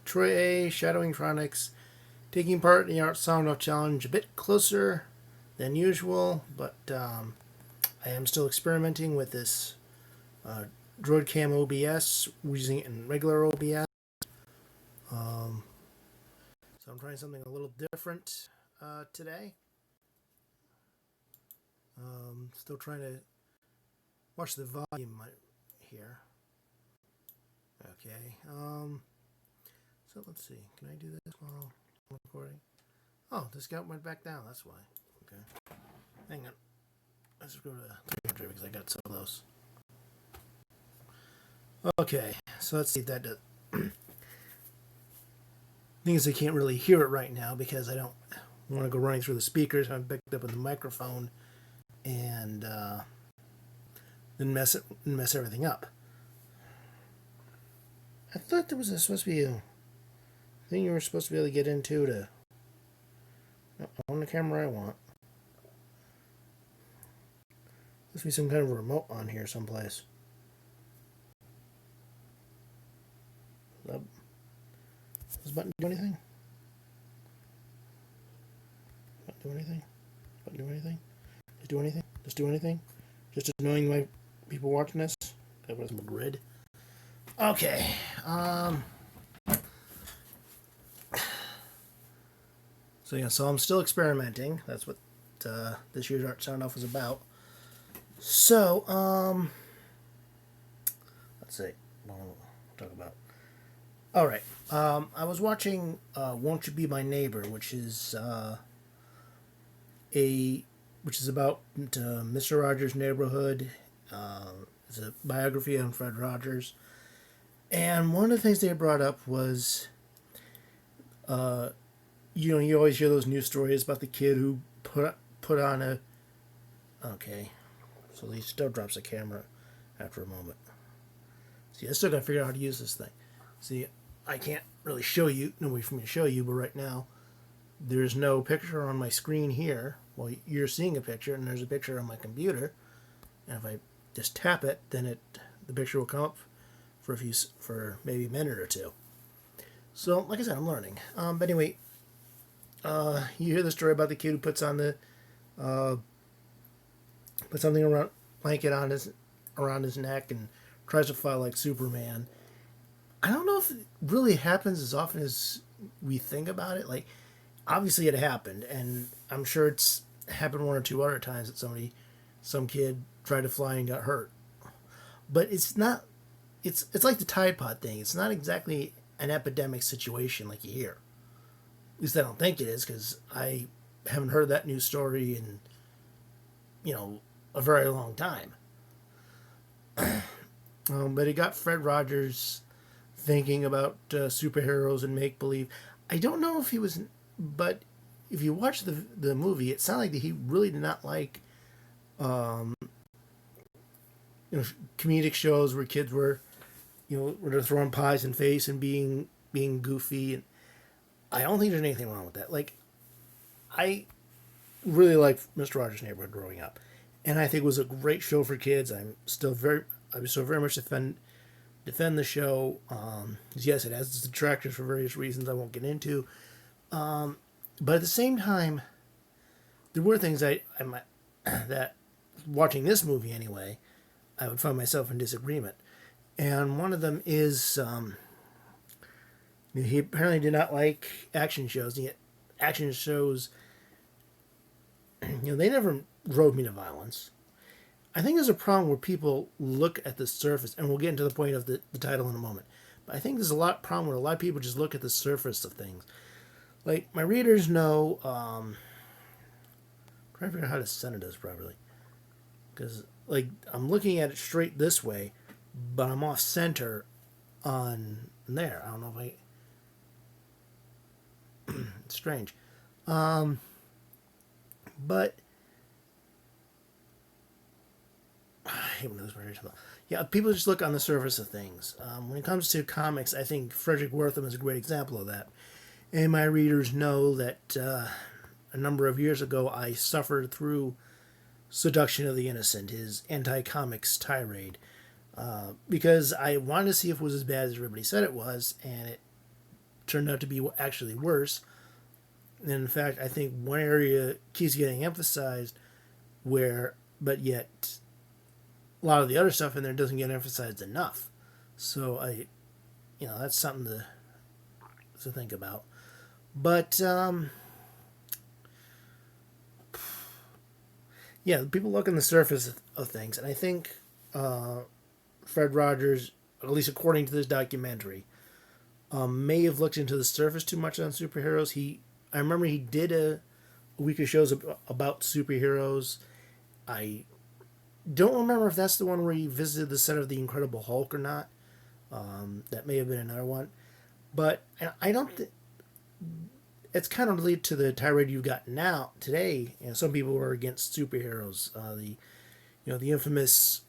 Troy A, Shadowing Tronics, taking part in the Art Soundoff Challenge a bit closer than usual, but I am still experimenting with this Droid Cam OBS, using it in regular OBS. So I'm trying something a little different today. Still trying to watch the volume here. Okay. So let's see. Can I do this while I'm recording? Oh, this guy went back down. That's why. Okay. Hang on. Let's go to 300 because I got so close. Okay. So let's see if that does. Thing is, I can't really hear it right now because I don't want to go running through the speakers. I'm picked up with the microphone and then mess everything up. I thought there was supposed to be a thing you were supposed to be able to get into to on the camera I want. Must be some kind of remote on here someplace. Does this button do anything? Not do anything? Not do anything? Just do anything? Just do anything? Just annoying my people watching this? That was my grid. Okay. So I'm still experimenting. That's what this year's Art Soundoff was about. So, let's see. What we'll talk about. All right. I was watching "Won't You Be My Neighbor," which is about Mr. Rogers' Neighborhood. It's a biography on Fred Rogers, and one of the things they brought up was, you always hear those news stories about the kid who put on a. Okay, so he still drops the camera after a moment. See, I still gotta figure out how to use this thing. See, I can't really show you, no way for me to show you, but right now, there's no picture on my screen here. Well, you're seeing a picture, and there's a picture on my computer. And if I just tap it, then the picture will come up for maybe a minute or two. So, like I said, I'm learning. But anyway, you hear the story about the kid who puts on put something around blanket around his neck and tries to fly like Superman. I don't know if it really happens as often as we think about it. Like, obviously it happened, and I'm sure it's happened one or two other times that some kid tried to fly and got hurt. But it's not. It's like the Tide Pod thing. It's not exactly an epidemic situation like you hear. At least I don't think it is, because I haven't heard that news story in, a very long time. But it got Fred Rogers thinking about superheroes and make-believe. I don't know if he was, but if you watch the movie, it sounded like he really did not like comedic shows where kids were they're throwing pies in face and being goofy. And I don't think there's anything wrong with that. Like, I really liked Mr. Rogers' Neighborhood growing up, and I think it was a great show for kids. I still very much defend the show. Yes, it has its detractors for various reasons I won't get into. But at the same time, there were things that watching this movie anyway, I would find myself in disagreement. And one of them is he apparently did not like action shows. Yet action shows, they never drove me to violence. I think there's a problem where people look at the surface, and we'll get into the point of the title in a moment. But I think there's a problem where a lot of people just look at the surface of things. Like, my readers know, I'm trying to figure out how to center this properly. Because, I'm looking at it straight this way, but I'm off center on there. I don't know if it's strange. But I hate when those words come out. Yeah, people just look on the surface of things. When it comes to comics, I think Frederick Wertham is a great example of that. And my readers know that a number of years ago I suffered through Seduction of the Innocent, his anti-comics tirade, because I wanted to see if it was as bad as everybody said it was, and turned out to be actually worse. And in fact, I think one area keeps getting emphasized but yet a lot of the other stuff in there doesn't get emphasized enough. So that's something to think about. But people look on the surface of things, and I think Fred Rogers, at least according to this documentary, may have looked into the surface too much on superheroes. I remember he did a week of shows about superheroes. I don't remember if that's the one where he visited the set of the Incredible Hulk or not. That may have been another one, but I don't think it's kind of related to the tirade you've got now today. Some people are against superheroes. The infamous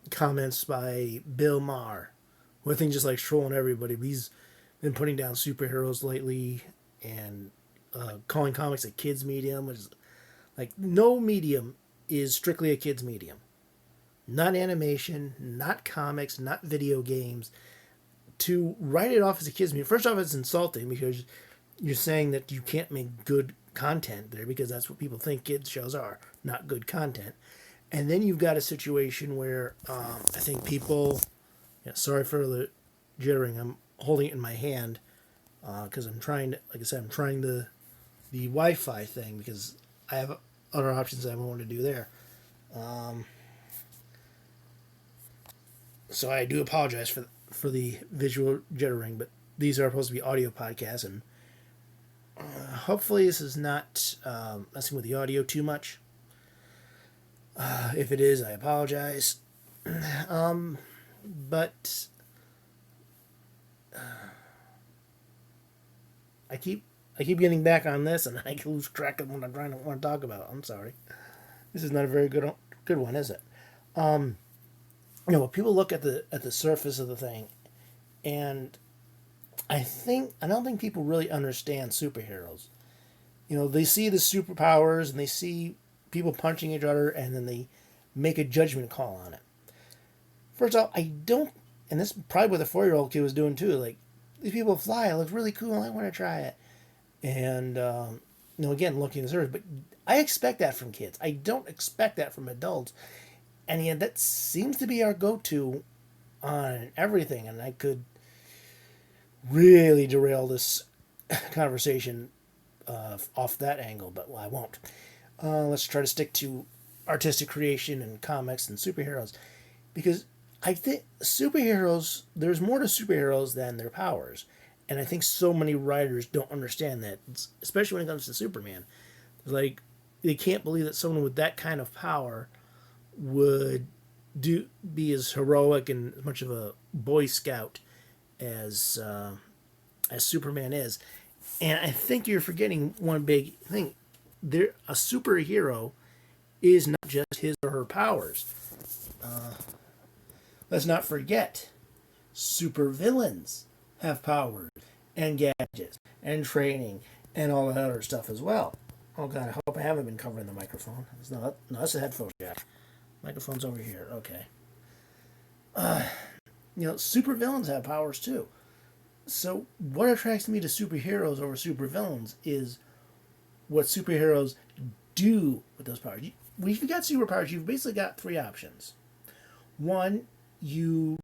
comments by Bill Maher, who I think just like trolling everybody. He's been putting down superheroes lately and calling comics a kids medium, which is like no medium is strictly a kids medium. Not animation, not comics, not video games. To write it off as a kids medium, first off, it's insulting because you're saying that you can't make good content there because that's what people think kids shows are, not good content. And then you've got a situation where I think people, sorry for the jittering, I'm holding it in my hand because I'm trying to, like I said, I'm trying the Wi-Fi thing because I have other options I want to do there. So I do apologize for the visual jittering, but these are supposed to be audio podcasts, and hopefully this is not messing with the audio too much. If it is, I apologize. But I keep getting back on this, and I lose track of what I'm trying to want to talk about. I'm sorry. This is not a very good one, is it? People look at the surface of the thing, and I don't think people really understand superheroes. They see the superpowers and they see people punching each other, and then they make a judgment call on it. First off, I don't, and this is probably what the 4-year-old kid was doing too. Like, these people fly, it looks really cool, I want to try it. And again, looking at the surface, but I expect that from kids. I don't expect that from adults. And yet that seems to be our go-to on everything. And I could really derail this conversation off that angle, but I won't. Let's try to stick to artistic creation and comics and superheroes. Because I think superheroes, there's more to superheroes than their powers. And I think so many writers don't understand that, especially when it comes to Superman. Like, they can't believe that someone with that kind of power would be as heroic and as much of a Boy Scout as Superman is. And I think you're forgetting one big thing. A superhero is not just his or her powers. Let's not forget, supervillains have powers and gadgets and training and all that other stuff as well. Oh God, I hope I haven't been covering the microphone. No, that's a headphone jack. Microphone's over here. Okay. Supervillains have powers too. So what attracts me to superheroes over supervillains is what superheroes do with those powers. If you got superpowers, you've basically got three options. One, you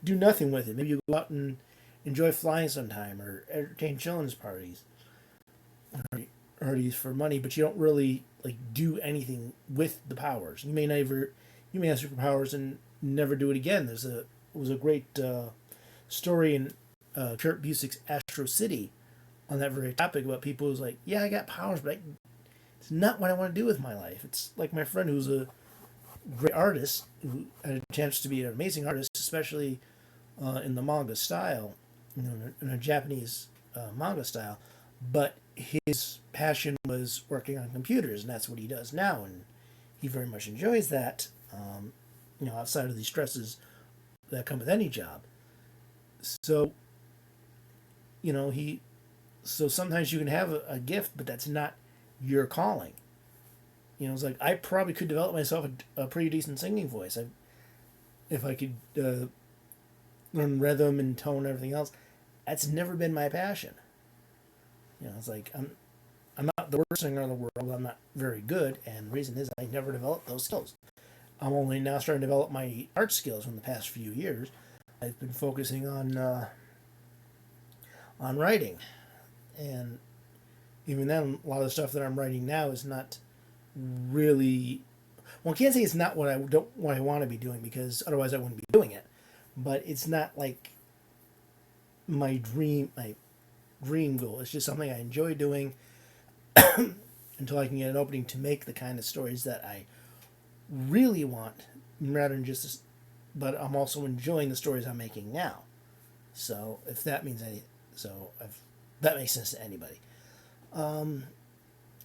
do nothing with it. Maybe you go out and enjoy flying sometime or entertain children's parties for money, but you don't really do anything with the powers. You may have superpowers and never do it again. There was a great story in Kurt Busiek's Astro City on that very topic about people who's like, yeah, I got powers, but it's not what I want to do with my life. It's like my friend who's a great artist who had a chance to be an amazing artist, especially in the manga style, in a Japanese manga style, but his passion was working on computers, and that's what he does now, and he very much enjoys that, outside of the stresses that come with any job. So, so sometimes you can have a gift, but that's not your calling. It's like, I probably could develop myself a pretty decent singing voice. If I could learn rhythm and tone and everything else, That's never been my passion. It's like I'm not the worst singer in the world. I'm not very good, and the reason is I never developed those skills. I'm only now starting to develop my art skills in the past few years. I've been focusing on writing, and even then, a lot of the stuff that I'm writing now is not really. Well, I can't say it's not what I want to be doing, because otherwise I wouldn't be doing it. But it's not like my dream goal. It's just something I enjoy doing until I can get an opening to make the kind of stories that I really want, rather than just. But I'm also enjoying the stories I'm making now. So if that means any, if that makes sense to anybody.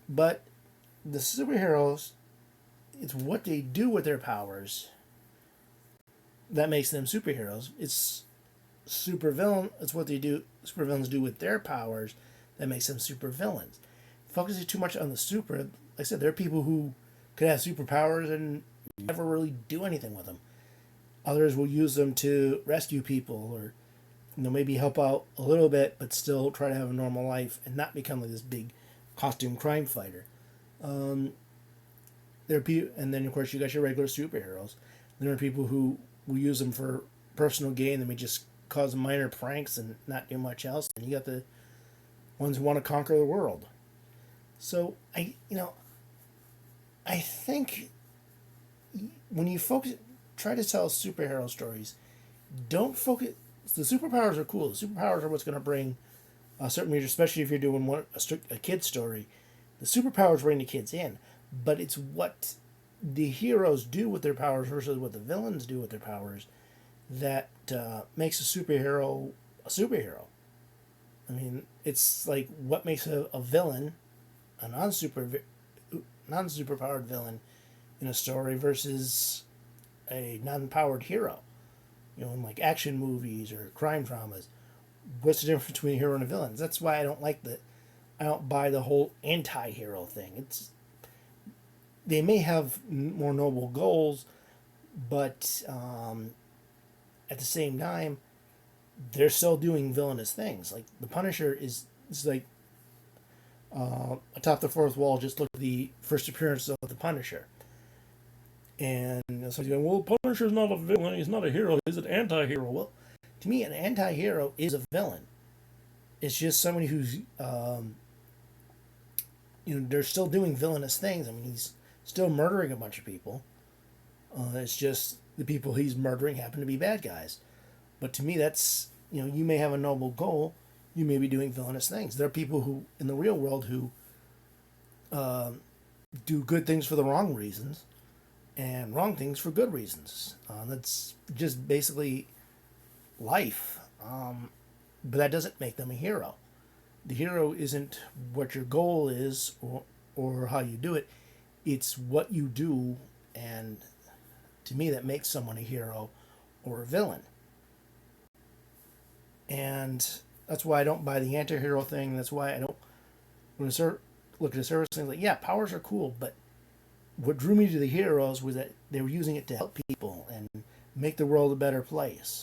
But the superheroes, it's what they do with their powers that makes them superheroes. It's supervillain. It's what they do. Supervillains do with their powers that makes them supervillains. Focusing too much on the super, like I said, there are people who could have superpowers and never really do anything with them. Others will use them to rescue people, or maybe help out a little bit, but still try to have a normal life and not become like this big costume crime fighter. There are people, and then of course you got your regular superheroes. There are people who will use them for personal gain. They may just cause minor pranks and not do much else. And you got the ones who want to conquer the world. So I think when you try to tell superhero stories, don't focus. The superpowers are cool. The superpowers are what's going to bring a certain reader, especially if you're doing a kid's story. The superpowers bring the kids in, but it's what the heroes do with their powers versus what the villains do with their powers that makes a superhero a superhero. I mean, it's like what makes a villain a non-superpowered villain in a story versus a non-powered hero. In like action movies or crime dramas, what's the difference between a hero and a villain? That's why I don't buy the whole anti-hero thing. They may have more noble goals, but at the same time, they're still doing villainous things. Like the Punisher is like atop the fourth wall. Just look at the first appearance of the Punisher. And somebody's going, well, Punisher's not a villain. He's not a hero. He's an anti-hero. Well, to me, an anti-hero is a villain. It's just somebody who's, they're still doing villainous things. I mean, he's still murdering a bunch of people. It's just the people he's murdering happen to be bad guys. But to me, that's, you may have a noble goal. You may be doing villainous things. There are people who, in the real world, who do good things for the wrong reasons and wrong things for good reasons. That's just basically life. But that doesn't make them a hero. The hero isn't what your goal is or how you do it. It's what you do, and to me that makes someone a hero or a villain. And that's why I don't buy the anti-hero thing. That's why I don't, when I look at a service thing, like, yeah, powers are cool, but what drew me to the heroes was that they were using it to help people and make the world a better place.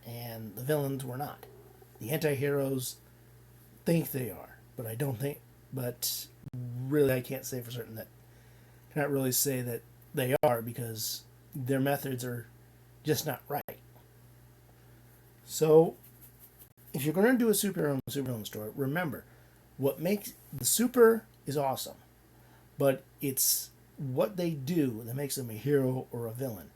And the villains were not. The anti-heroes think they are, but I don't think, but really I can't say for certain that, cannot really say that they are, because their methods are just not right. So, if you're going to do a supervillain story, remember, what makes the super is awesome, but it's what they do that makes them a hero or a villain.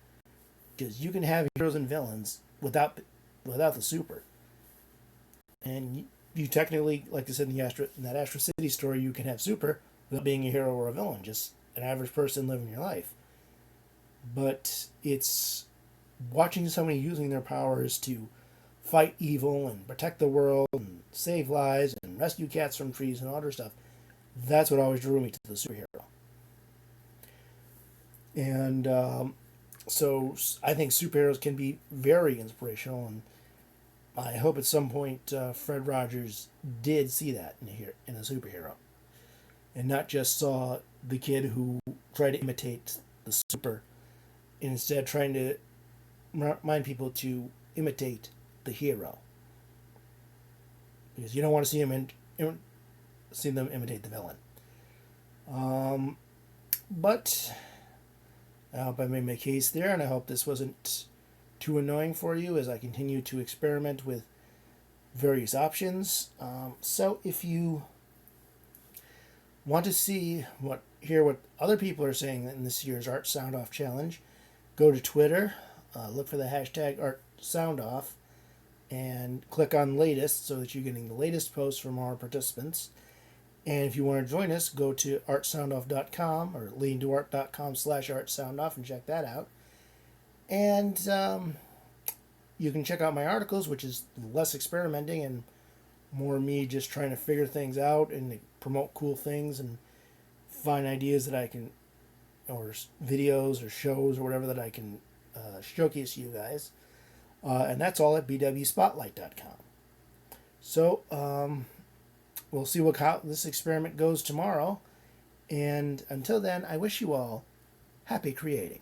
Because you can have heroes and villains without the super. And you technically, like I said in that Astro City story, you can have super without being a hero or a villain, just an average person living your life. But it's watching somebody using their powers to fight evil and protect the world and save lives and rescue cats from trees and all other stuff. That's what always drew me to the superhero. And so I think superheroes can be very inspirational, and I hope at some point Fred Rogers did see that in a superhero, and not just saw the kid who tried to imitate the super, and instead trying to remind people to imitate the hero. because you don't want to see them imitate the villain. But I hope I made my case there, and I hope this wasn't too annoying for you as I continue to experiment with various options. So if you want to hear what other people are saying in this year's Art Soundoff Challenge, go to Twitter, look for the hashtag Art Soundoff, and click on latest so that you're getting the latest posts from our participants. And if you want to join us, go to artsoundoff.com or leantoart.com/artsoundoff and check that out. And you can check out my articles, which is less experimenting and more me just trying to figure things out and promote cool things and find ideas that I can, or videos or shows or whatever that I can showcase you guys. And that's all at bwspotlight.com. So, we'll see how this experiment goes tomorrow. And until then, I wish you all happy creating.